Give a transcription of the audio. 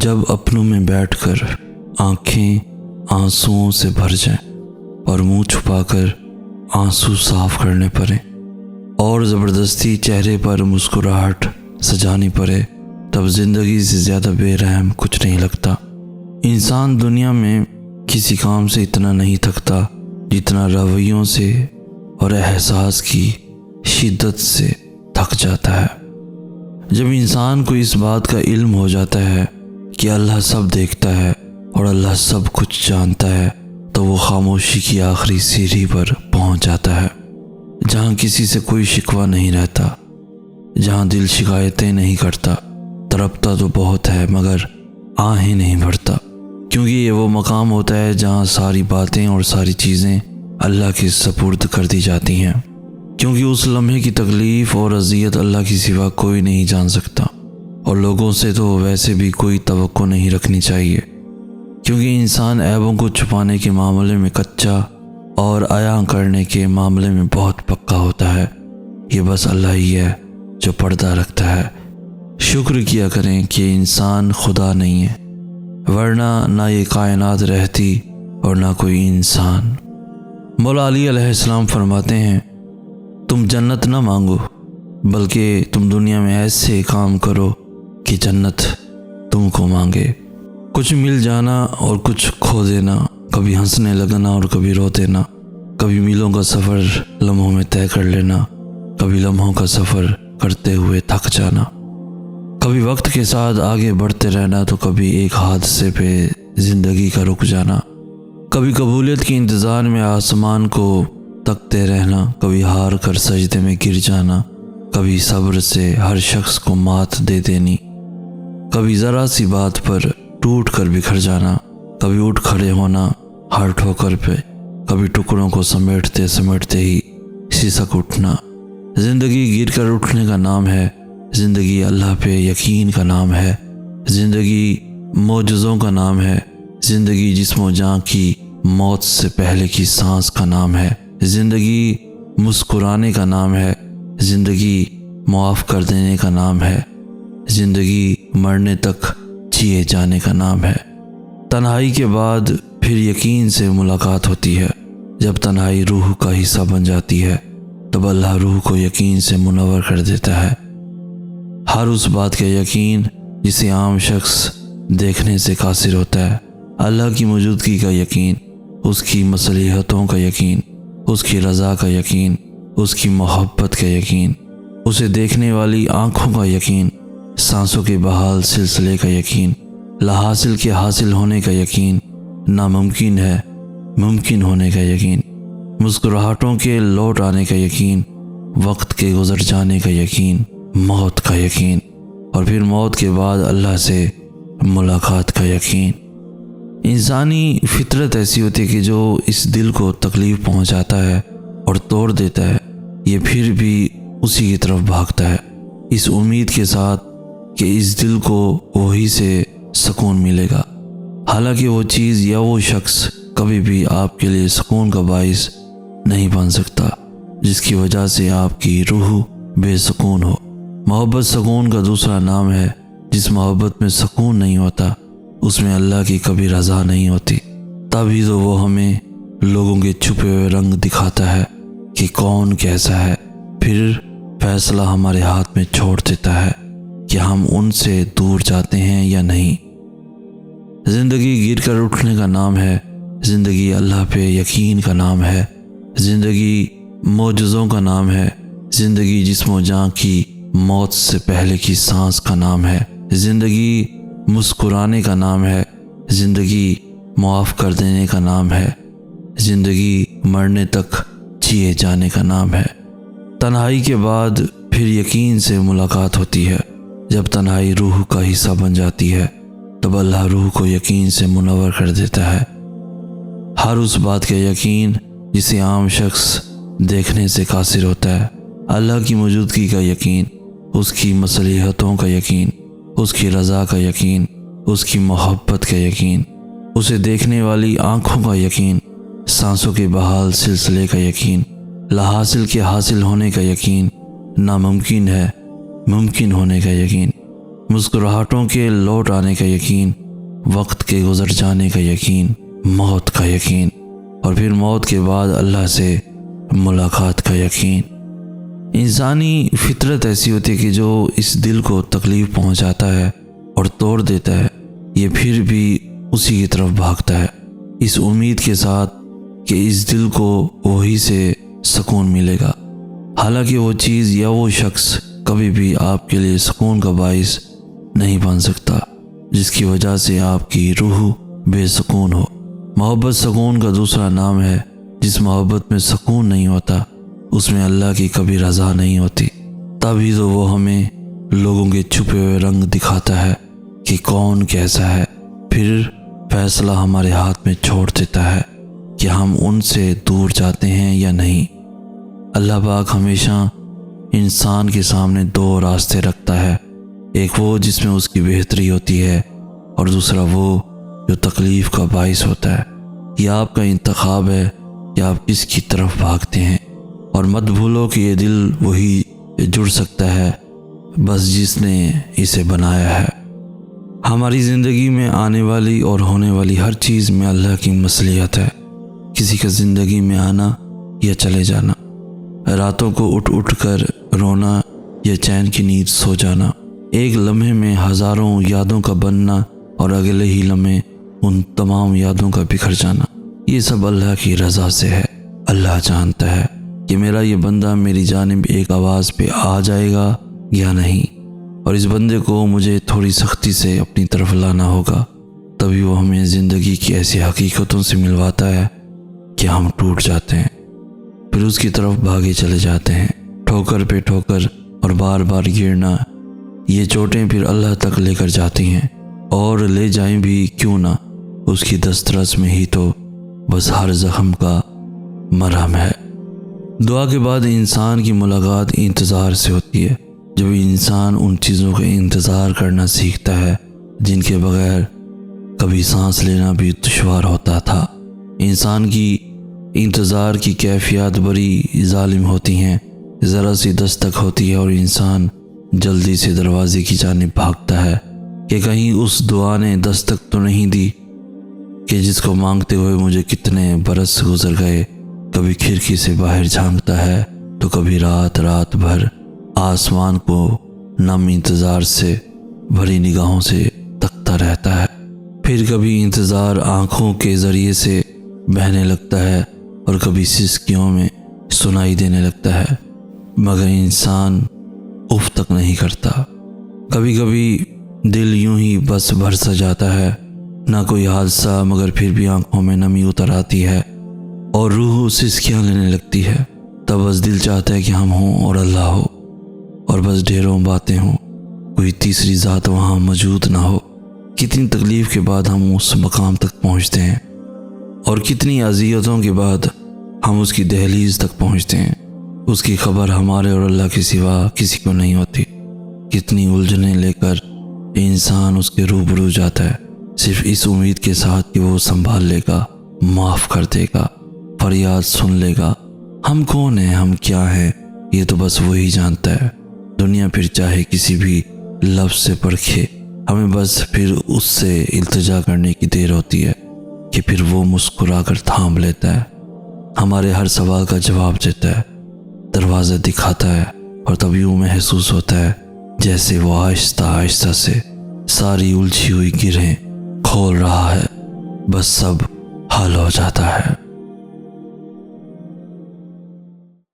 جب اپنوں میں بیٹھ کر آنکھیں آنسوؤں سے بھر جائیں اور منہ چھپا کر آنسو صاف کرنے پڑیں اور زبردستی چہرے پر مسکراہٹ سجانی پڑے، تب زندگی سے زیادہ بے رحم کچھ نہیں لگتا۔ انسان دنیا میں کسی کام سے اتنا نہیں تھکتا جتنا رویوں سے اور احساس کی شدت سے تھک جاتا ہے۔ جب انسان کو اس بات کا علم ہو جاتا ہے کہ اللہ سب دیکھتا ہے اور اللہ سب کچھ جانتا ہے، تو وہ خاموشی کی آخری سیڑھی پر پہنچ جاتا ہے، جہاں کسی سے کوئی شکوہ نہیں رہتا، جہاں دل شکایتیں نہیں کرتا۔ تڑپتا تو بہت ہے مگر آہیں نہیں بھرتا، کیونکہ یہ وہ مقام ہوتا ہے جہاں ساری باتیں اور ساری چیزیں اللہ کے سپرد کر دی جاتی ہیں، کیونکہ اس لمحے کی تکلیف اور اذیت اللہ کی سوا کوئی نہیں جان سکتا، اور لوگوں سے تو ویسے بھی کوئی توقع نہیں رکھنی چاہیے، کیونکہ انسان عیبوں کو چھپانے کے معاملے میں کچا اور عیاں کرنے کے معاملے میں بہت پکا ہوتا ہے۔ یہ بس اللہ ہی ہے جو پردہ رکھتا ہے۔ شکر کیا کریں کہ انسان خدا نہیں ہے، ورنہ نہ یہ کائنات رہتی اور نہ کوئی انسان۔ مولا علی علیہ السلام فرماتے ہیں، تم جنت نہ مانگو بلکہ تم دنیا میں ایسے کام کرو کہ جنت تم کو مانگے۔ کچھ مل جانا اور کچھ کھو دینا، کبھی ہنسنے لگنا اور کبھی رو دینا، کبھی میلوں کا سفر لمحوں میں طے کر لینا، کبھی لمحوں کا سفر کرتے ہوئے تھک جانا، کبھی وقت کے ساتھ آگے بڑھتے رہنا تو کبھی ایک حادثے پہ زندگی کا رک جانا، کبھی قبولیت کے انتظار میں آسمان کو تکتے رہنا، کبھی ہار کر سجدے میں گر جانا، کبھی صبر سے ہر شخص کو مات دے دینی، کبھی ذرا سی بات پر ٹوٹ کر بکھر جانا، کبھی اٹھ کھڑے ہونا ہر ٹھوکر پہ، کبھی ٹکڑوں کو سمیٹتے سمیٹتے ہی سسک اٹھنا۔ زندگی گر کر اٹھنے کا نام ہے، زندگی اللہ پہ یقین کا نام ہے، زندگی معجزوں کا نام ہے، زندگی جسم و جاں کی موت سے پہلے کی سانس کا نام ہے، زندگی مسکرانے کا نام ہے، زندگی معاف کر دینے کا نام ہے، زندگی مرنے تک جیے جانے کا نام ہے۔ تنہائی کے بعد پھر یقین سے ملاقات ہوتی ہے۔ جب تنہائی روح کا حصہ بن جاتی ہے تب اللہ روح کو یقین سے منور کر دیتا ہے۔ ہر اس بات کا یقین جسے عام شخص دیکھنے سے قاصر ہوتا ہے، اللہ کی موجودگی کا یقین، اس کی مصلحتوں کا یقین، اس کی رضا کا یقین، اس کی محبت کا یقین، اسے دیکھنے والی آنکھوں کا یقین، سانسوں کے بحال سلسلے کا یقین، لاحاصل کے حاصل ہونے کا یقین، ناممکن ہے ممکن ہونے کا یقین، مسکراہٹوں کے لوٹ آنے کا یقین، وقت کے گزر جانے کا یقین، موت کا یقین، اور پھر موت کے بعد اللہ سے ملاقات کا یقین۔ انسانی فطرت ایسی ہوتی ہے کہ جو اس دل کو تکلیف پہنچاتا ہے اور توڑ دیتا ہے، یہ پھر بھی اسی کی طرف بھاگتا ہے، اس امید کے ساتھ کہ اس دل کو وہی سے سکون ملے گا، حالانکہ وہ چیز یا وہ شخص کبھی بھی آپ کے لیے سکون کا باعث نہیں بن سکتا، جس کی وجہ سے آپ کی روح بے سکون ہو۔ محبت سکون کا دوسرا نام ہے۔ جس محبت میں سکون نہیں ہوتا اس میں اللہ کی کبھی رضا نہیں ہوتی، تبھی تو وہ ہمیں لوگوں کے چھپے ہوئے رنگ دکھاتا ہے کہ کون کیسا ہے، پھر فیصلہ ہمارے ہاتھ میں چھوڑ دیتا ہے کہ ہم ان سے دور جاتے ہیں یا نہیں۔ زندگی گر کر اٹھنے کا نام ہے، زندگی اللہ پہ یقین کا نام ہے، زندگی معجزوں کا نام ہے، زندگی جسم و جاں کی موت سے پہلے کی سانس کا نام ہے، زندگی مسکرانے کا نام ہے، زندگی معاف کر دینے کا نام ہے، زندگی مرنے تک جیے جانے کا نام ہے۔ تنہائی کے بعد پھر یقین سے ملاقات ہوتی ہے۔ جب تنہائی روح کا حصہ بن جاتی ہے تب اللہ روح کو یقین سے منور کر دیتا ہے۔ ہر اس بات کا یقین جسے عام شخص دیکھنے سے قاصر ہوتا ہے، اللہ کی موجودگی کا یقین، اس کی مصلحتوں کا یقین، اس کی رضا کا یقین، اس کی محبت کا یقین، اسے دیکھنے والی آنکھوں کا یقین، سانسوں کے بحال سلسلے کا یقین، لاحاصل کے حاصل ہونے کا یقین، ناممکن ہے ممکن ہونے کا یقین، مسکراہٹوں کے لوٹ آنے کا یقین، وقت کے گزر جانے کا یقین، موت کا یقین، اور پھر موت کے بعد اللہ سے ملاقات کا یقین۔ انسانی فطرت ایسی ہوتی ہے کہ جو اس دل کو تکلیف پہنچاتا ہے اور توڑ دیتا ہے، یہ پھر بھی اسی کی طرف بھاگتا ہے، اس امید کے ساتھ کہ اس دل کو وہی سے سکون ملے گا، حالانکہ وہ چیز یا وہ شخص کبھی بھی آپ کے لیے سکون کا باعث نہیں بن سکتا، جس کی وجہ سے آپ کی روح بے سکون ہو۔ محبت سکون کا دوسرا نام ہے۔ جس محبت میں سکون نہیں ہوتا اس میں اللہ کی کبھی رضا نہیں ہوتی، تبھی تو وہ ہمیں لوگوں کے چھپے ہوئے رنگ دکھاتا ہے کہ کون کیسا ہے، پھر فیصلہ ہمارے ہاتھ میں چھوڑ دیتا ہے کہ ہم ان سے دور جاتے ہیں یا نہیں۔ اللہ پاک ہمیشہ انسان کے سامنے دو راستے رکھتا ہے، ایک وہ جس میں اس کی بہتری ہوتی ہے اور دوسرا وہ جو تکلیف کا باعث ہوتا ہے۔ یہ آپ کا انتخاب ہے کہ آپ کس کی طرف بھاگتے ہیں، اور مت بھولو کہ یہ دل وہی جڑ سکتا ہے بس جس نے اسے بنایا ہے۔ ہماری زندگی میں آنے والی اور ہونے والی ہر چیز میں اللہ کی مصلحت ہے۔ کسی کا زندگی میں آنا یا چلے جانا، راتوں کو اٹھ اٹھ کر رونا یا چین کی نیند سو جانا، ایک لمحے میں ہزاروں یادوں کا بننا اور اگلے ہی لمحے ان تمام یادوں کا بکھر جانا، یہ سب اللہ کی رضا سے ہے۔ اللہ جانتا ہے کہ میرا یہ بندہ میری جانب ایک آواز پہ آ جائے گا یا نہیں، اور اس بندے کو مجھے تھوڑی سختی سے اپنی طرف لانا ہوگا، تبھی وہ ہمیں زندگی کی ایسی حقیقتوں سے ملواتا ہے کہ ہم ٹوٹ جاتے ہیں، پھر اس کی طرف بھاگے چلے جاتے ہیں، ٹھوکر پہ ٹھوکر اور بار بار گرنا۔ یہ چوٹیں پھر اللہ تک لے کر جاتی ہیں، اور لے جائیں بھی کیوں نہ، اس کی دسترس میں ہی تو بس ہر زخم کا مرہم ہے۔ دعا کے بعد انسان کی ملاقات انتظار سے ہوتی ہے۔ جب انسان ان چیزوں کا انتظار کرنا سیکھتا ہے جن کے بغیر کبھی سانس لینا بھی دشوار ہوتا تھا۔ انسان کی انتظار کی کیفیات بڑی ظالم ہوتی ہیں، ذرا سی دستک ہوتی ہے اور انسان جلدی سے دروازے کی جانب بھاگتا ہے کہ کہیں اس دعا نے دستک تو نہیں دی کہ جس کو مانگتے ہوئے مجھے کتنے برس گزر گئے۔ کبھی کھڑکی سے باہر جھانکتا ہے تو کبھی رات بھر آسمان کو نم انتظار سے بھری نگاہوں سے تکتا رہتا ہے، پھر کبھی انتظار آنکھوں کے ذریعے سے بہنے لگتا ہے اور کبھی سسکیوں میں سنائی دینے لگتا ہے، مگر انسان اف تک نہیں کرتا۔ کبھی کبھی دل یوں ہی بس بھر سا جاتا ہے، نہ کوئی حادثہ مگر پھر بھی آنکھوں میں نمی اتر آتی ہے اور روح سسکیاں لینے لگتی ہے۔ تب بس دل چاہتا ہے کہ ہم ہوں اور اللہ ہو، اور بس ڈھیروں باتیں ہوں، کوئی تیسری ذات وہاں موجود نہ ہو۔ کتنی تکلیف کے بعد ہم اس مقام تک پہنچتے ہیں، اور کتنی اذیتوں کے بعد ہم اس کی دہلیز تک پہنچتے ہیں۔ اس کی خبر ہمارے اور اللہ کے سوا کسی کو نہیں ہوتی۔ کتنی الجھنیں لے کر انسان اس کے روبرو جاتا ہے، صرف اس امید کے ساتھ کہ وہ سنبھال لے گا، معاف کر دے گا، فریاد سن لے گا۔ ہم کون ہیں، ہم کیا ہیں، یہ تو بس وہی جانتا ہے۔ دنیا پھر چاہے کسی بھی لفظ سے پرکھے، ہمیں بس پھر اس سے التجا کرنے کی دیر ہوتی ہے کہ پھر وہ مسکرا کر تھام لیتا ہے، ہمارے ہر سوال کا جواب دیتا ہے، دروازہ دکھاتا ہے، اور تب یوں محسوس ہوتا ہے جیسے وہ آہستہ آہستہ سے ساری الجھی ہوئی گرہیں کھول رہا ہے، بس سب حل ہو جاتا ہے۔